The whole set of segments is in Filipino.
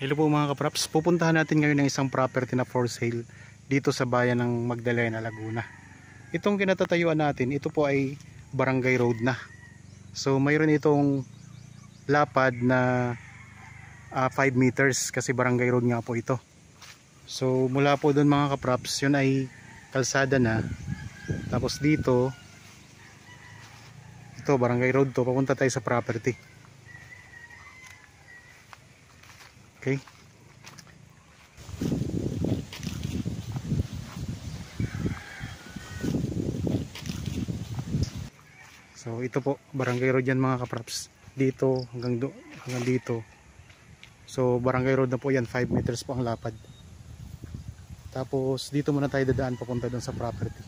Hello po mga kapraps, pupuntahan natin ngayon ng isang property na for sale dito sa bayan ng Magdalena, Laguna. Itong kinatatayuan natin, ito po ay barangay road na. So mayroon itong lapad na 5 meters kasi barangay road nga po ito. So mula po doon mga kapraps, yun ay kalsada na. Tapos dito, ito barangay road to, papunta tayo sa property. Okay. So ito po, barangay road yan mga kapraps. Dito hanggang dito. So barangay road na po yan, 5 meters po ang lapad. Tapos dito muna tayo dadaan papunta doon sa property.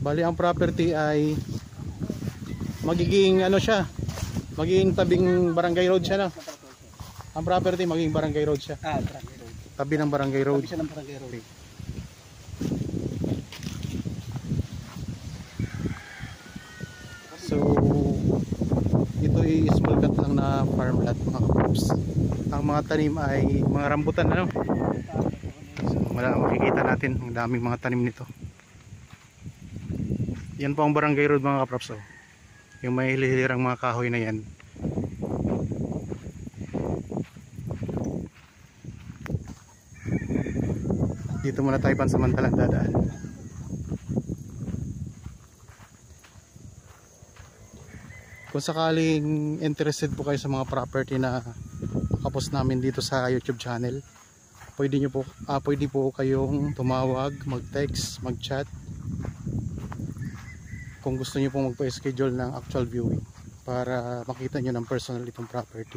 Bali ang property ay magiging ano siya, magiging tabing barangay road siya na. Ang property magiging barangay road siya. Barangay road. Tabi ng barangay road. Tabi siya ng barangay road. Okay. So ito ay small cut lang na farmland mga kapaps. Ang mga tanim ay mga rambutan ano. So makikita natin ang daming mga tanim nito. Yan po ang barangay road mga kapaps. Oh. Yung may hilirang mga kahoy na yan. Dito muna tayo pansamantalang dadaan. Kung sakaling interested po kayo sa mga property na nakapost namin dito sa YouTube channel, pwede po kayong tumawag, mag-text, mag-chat kung gusto niyo pong magpa-schedule ng actual viewing para makita niyo ng personal itong property.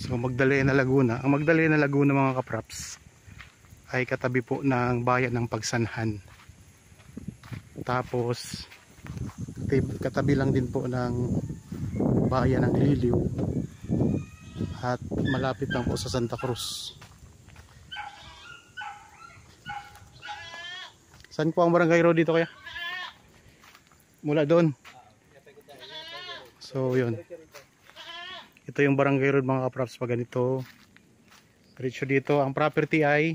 So Magdalena, Laguna. Ang Magdalena, Laguna mga kapraps ay katabi po ng bayan ng Pagsanhan. Tapos katabi lang din po ng bayan ng Liliw at malapit lang po sa Santa Cruz. Saan po ang barangay road dito kaya? Mula doon. So yun. Ito yung barangay road mga kapraps pag ganito. Diretso dito. Ang property ay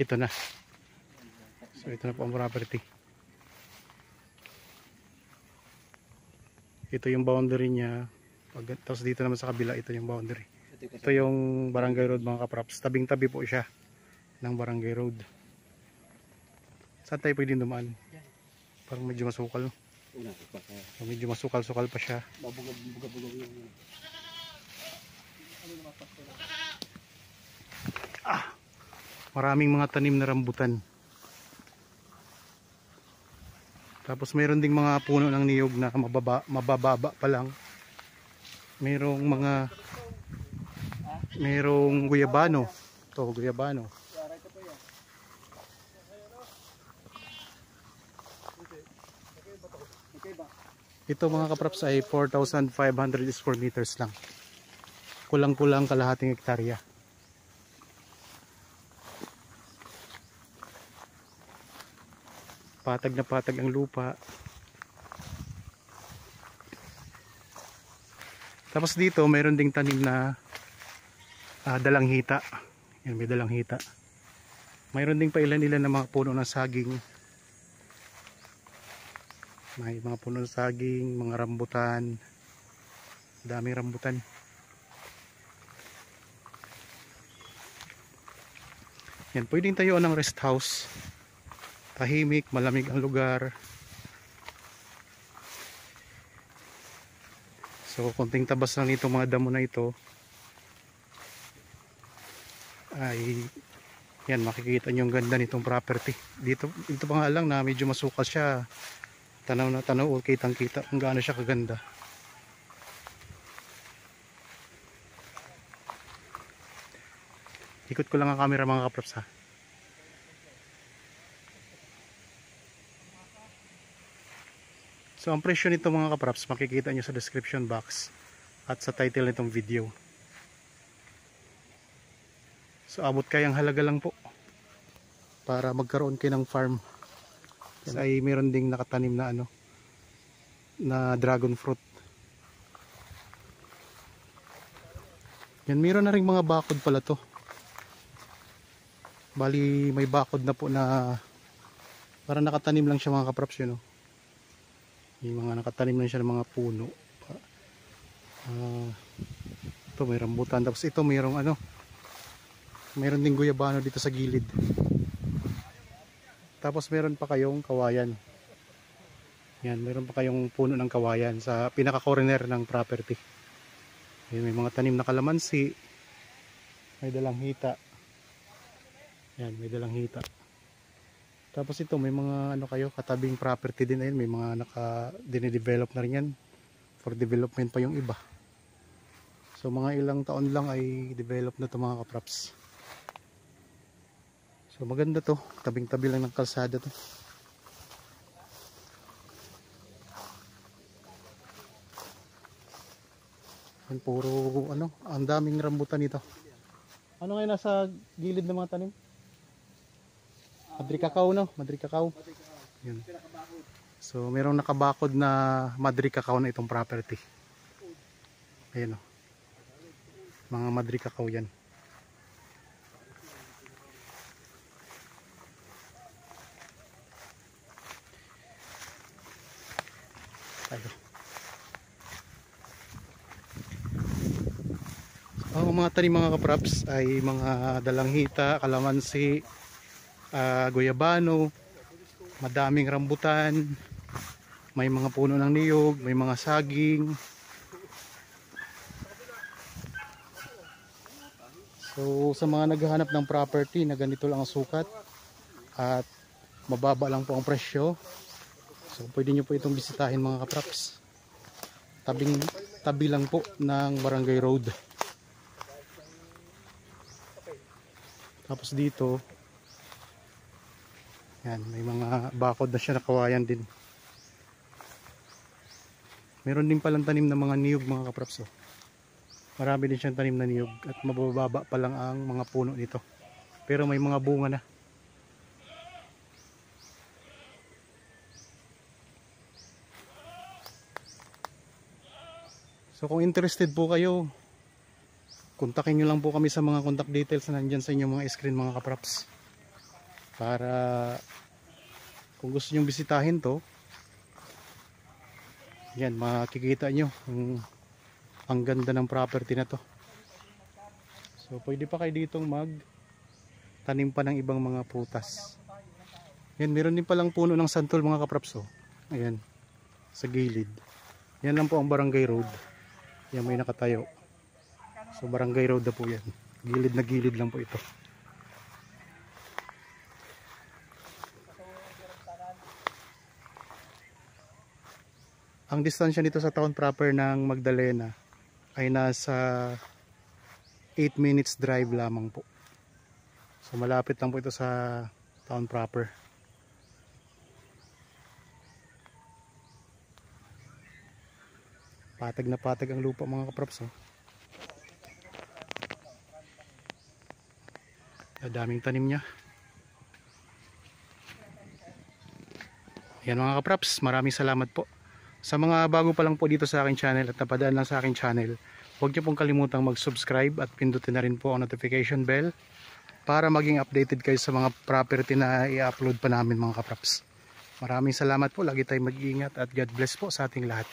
ito na. So ito na po ang property. Ito yung boundary niya. Tapos dito naman sa kabila ito yung boundary. Ito yung barangay road mga kapraps. Tabing tabi po siya ng barangay road. Saan tayo pwedeng dumaan? Parang medyo masukal. So, medyo masukal-sukal pa siya. Maraming mga tanim na rambutan. Tapos mayroon ding mga puno ng niyog na mabababa pa lang. Mayroong guyabano. Ito, guyabano. Ito mga kapraps ay 4,500 square meters lang. Kulang-kulang kalahating hektarya. Patag na patag ang lupa. Tapos dito mayroon ding tanim na dalanghita. Yan, may dalanghita. Mayroon ding pa ilan-ilan na mga puno ng saging. May mga puno ng saging, mga rambutan. Daming rambutan. Yan, pwedeng tayuan ng rest house. Tahimik, malamig ang lugar. So, konting tabas lang itong mga damo na ito. Ay, yan, makikita nyo yung ganda nitong property. Dito pa nga lang na medyo masukal siya. Tanaw na tanaw, kitang-kita kung gaano siya kaganda. Ikot ko lang ang camera mga kapraps ha. So ang presyo nito mga kapraps makikita nyo sa description box at sa title nitong video. So abot kayang halaga lang po para magkaroon kayo ng farm ay meron ding nakatanim na na dragon fruit. Yan, meron na rin mga bakod pala to. Bali may bakod na po na para nakatanim lang siya mga kapraps yun. Yung mga nakatanim lang siya ng mga puno. Ito may rambutan, tapos ito mayroong meron ding guyabano dito sa gilid. Tapos meron pa kayong kawayan. Yan, meron pa kayong puno ng kawayan sa pinaka corner ng property. Yan, may mga tanim na kalamansi, may dalang hita. Yan, may dalang hita. Tapos ito may mga kayo katabing property din. Ayun, may mga dinidevelop na rin yan. For development pa yung iba. So mga ilang taon lang ay develop na ito mga kapraps. So maganda to, tabing-tabi lang ng kalsada to. Yan, puro ang daming rambutan nito. Ano ngayon nasa gilid ng mga tanim? Madri cacao, no? Madri cacao. Yan. So merong nakabakod na Madri cacao na itong property. Ayan o. Mga Madri cacao yan. Tayo. Ang mga tanim mga kapraps ay mga dalanghita, kalamansi, guyabano, madaming rambutan, may mga puno ng niyog, may mga saging. So sa mga naghahanap ng property na ganito lang ang sukat at mababa lang po ang presyo, so pwede nyo po itong bisitahin mga kapraps. Tabi lang po ng Barangay Road. Tapos dito, yan, may mga bakod na siya na kawayan din. Meron din palang tanim na mga niyog mga kapraps. Marami din siyang tanim na niyog at mabababa pa lang ang mga puno nito. Pero may mga bunga na. So kung interested po kayo, kontakin nyo lang po kami sa mga contact details na nandyan sa inyong mga screen mga kapraps. Para kung gusto nyo bisitahin to, yan, makikita nyo ang ganda ng property na to. So pwede pa kayo ditong tanim pa ng ibang mga prutas. Yan, meron din palang puno ng santol mga kapraps. Ayan, sa gilid. Yan lang po ang Barangay Road. Yan, may nakatayo. So Barangay Road na po yan. Gilid na gilid lang po ito. Ang distansya nito sa town proper ng Magdalena ay nasa 8 minutes drive lamang po. So malapit lang po ito sa town proper. Patag na patag ang lupa mga kapraps. Daming tanim niya. Yan mga kapraps, maraming salamat po. Sa mga bago pa lang po dito sa aking channel at napadaan lang sa aking channel, huwag niyo pong kalimutang mag-subscribe at pindutin na rin po ang notification bell para maging updated kayo sa mga property na i-upload pa namin mga kapraps. Maraming salamat po, lagi tayong mag-iingat at God bless po sa ating lahat.